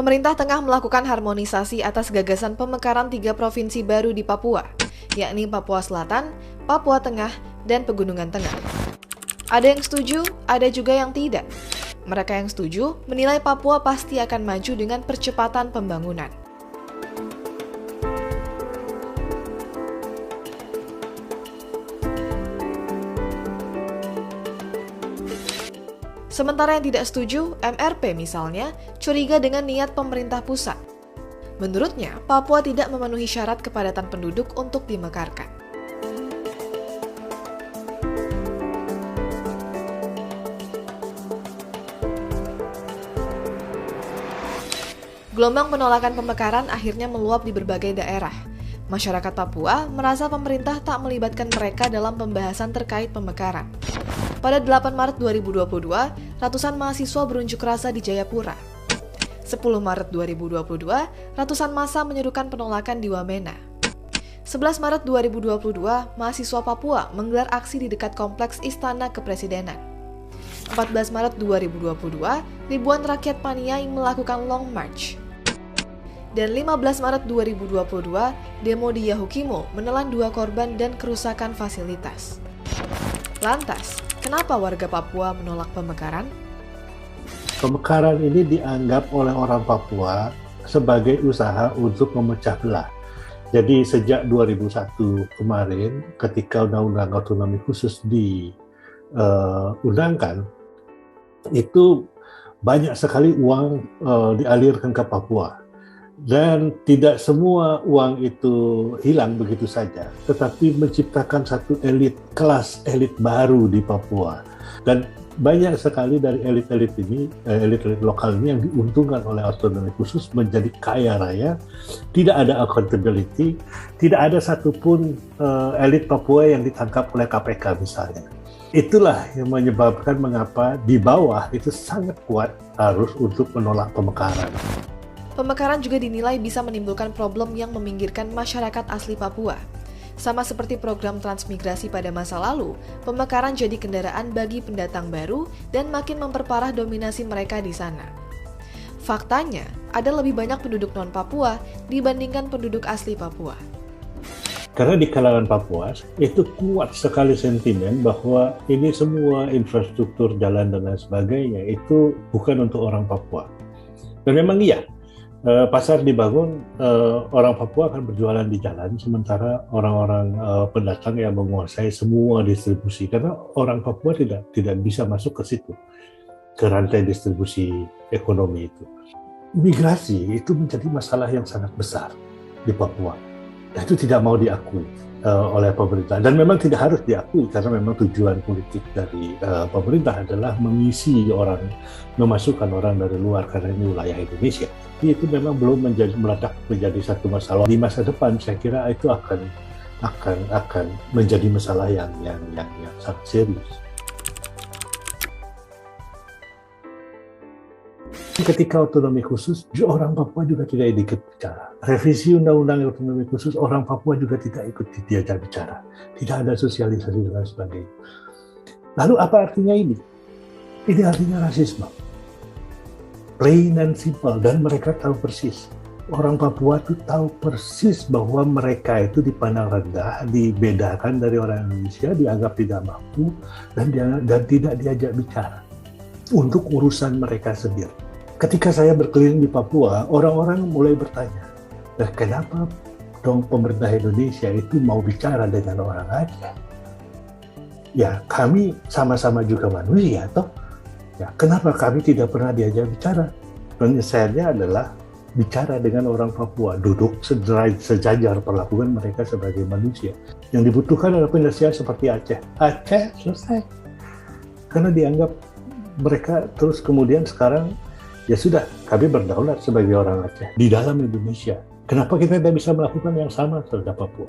Pemerintah tengah melakukan harmonisasi atas gagasan pemekaran 3 provinsi baru di Papua, yakni Papua Selatan, Papua Tengah, dan Pegunungan Tengah. Ada yang setuju, ada juga yang tidak. Mereka yang setuju menilai Papua pasti akan maju dengan percepatan pembangunan. Sementara yang tidak setuju, MRP misalnya, curiga dengan niat pemerintah pusat. Menurutnya, Papua tidak memenuhi syarat kepadatan penduduk untuk dimekarkan. Gelombang penolakan pemekaran akhirnya meluap di berbagai daerah. Masyarakat Papua merasa pemerintah tak melibatkan mereka dalam pembahasan terkait pemekaran. Pada 8 Maret 2022, ratusan mahasiswa berunjuk rasa di Jayapura. 10 Maret 2022, ratusan massa menyerukan penolakan di Wamena. 11 Maret 2022, mahasiswa Papua menggelar aksi di dekat kompleks Istana Kepresidenan. 14 Maret 2022, ribuan rakyat Paniai melakukan Long March. Dan 15 Maret 2022, demo di Yahukimo menelan 2 korban dan kerusakan fasilitas. Lantas, kenapa warga Papua menolak pemekaran? Pemekaran ini dianggap oleh orang Papua sebagai usaha untuk memecah belah. Jadi sejak 2001 kemarin, ketika Undang-Undang Otonomi Khusus diundangkan, itu banyak sekali uang dialirkan ke Papua. Dan tidak semua uang itu hilang begitu saja, tetapi menciptakan satu kelas elit baru di Papua. Dan banyak sekali dari elit-elit ini, elit-elit lokal ini yang diuntungkan oleh otonomi khusus menjadi kaya raya, tidak ada accountability, tidak ada satupun elit Papua yang ditangkap oleh KPK misalnya. Itulah yang menyebabkan mengapa di bawah itu sangat kuat arus untuk menolak pemekaran. Pemekaran juga dinilai bisa menimbulkan problem yang meminggirkan masyarakat asli Papua. Sama seperti program transmigrasi pada masa lalu, pemekaran jadi kendaraan bagi pendatang baru dan makin memperparah dominasi mereka di sana. Faktanya, ada lebih banyak penduduk non-Papua dibandingkan penduduk asli Papua. Karena di kalangan Papua, itu kuat sekali sentimen bahwa ini semua infrastruktur jalan dan lain sebagainya itu bukan untuk orang Papua. Dan memang iya, pasar dibangun, orang Papua akan berjualan di jalan, sementara orang-orang pendatang yang menguasai semua distribusi, karena orang Papua tidak bisa masuk ke situ, ke rantai distribusi ekonomi itu. Migrasi itu menjadi masalah yang sangat besar di Papua, dan itu tidak mau diakui oleh pemerintah, dan memang tidak harus diakui karena memang tujuan politik dari pemerintah adalah mengisi orang, memasukkan orang dari luar karena ini wilayah Indonesia. Jadi itu memang belum meledak menjadi satu masalah. Di masa depan saya kira itu akan menjadi masalah yang sangat serius. Ketika otonomi khusus, orang Papua juga tidak ikut bicara. Revisi Undang-Undang Otonomi Khusus, orang Papua juga tidak ikut diajak bicara. Tidak ada sosialisasi dan sebagainya. Lalu apa artinya ini? Ini artinya rasisme. Plain and simple, dan mereka tahu persis. Orang Papua itu tahu persis bahwa mereka itu dipandang rendah, dibedakan dari orang Indonesia, dianggap tidak mampu, dan tidak diajak bicara untuk urusan mereka sendiri. Ketika saya berkeliling di Papua, orang-orang mulai bertanya, kenapa dong pemerintah Indonesia itu mau bicara dengan orang Aceh? Ya, kami sama-sama juga manusia, toh. Ya, kenapa kami tidak pernah diajak bicara? Penyelesaiannya adalah bicara dengan orang Papua, duduk sejajar, perlakukan mereka sebagai manusia. Yang dibutuhkan adalah penyelesaian seperti Aceh. Aceh selesai. Karena dianggap mereka terus kemudian sekarang, ya sudah, kami berdaulat sebagai orang Aceh di dalam Indonesia. Kenapa kita tidak bisa melakukan yang sama terhadap Papua?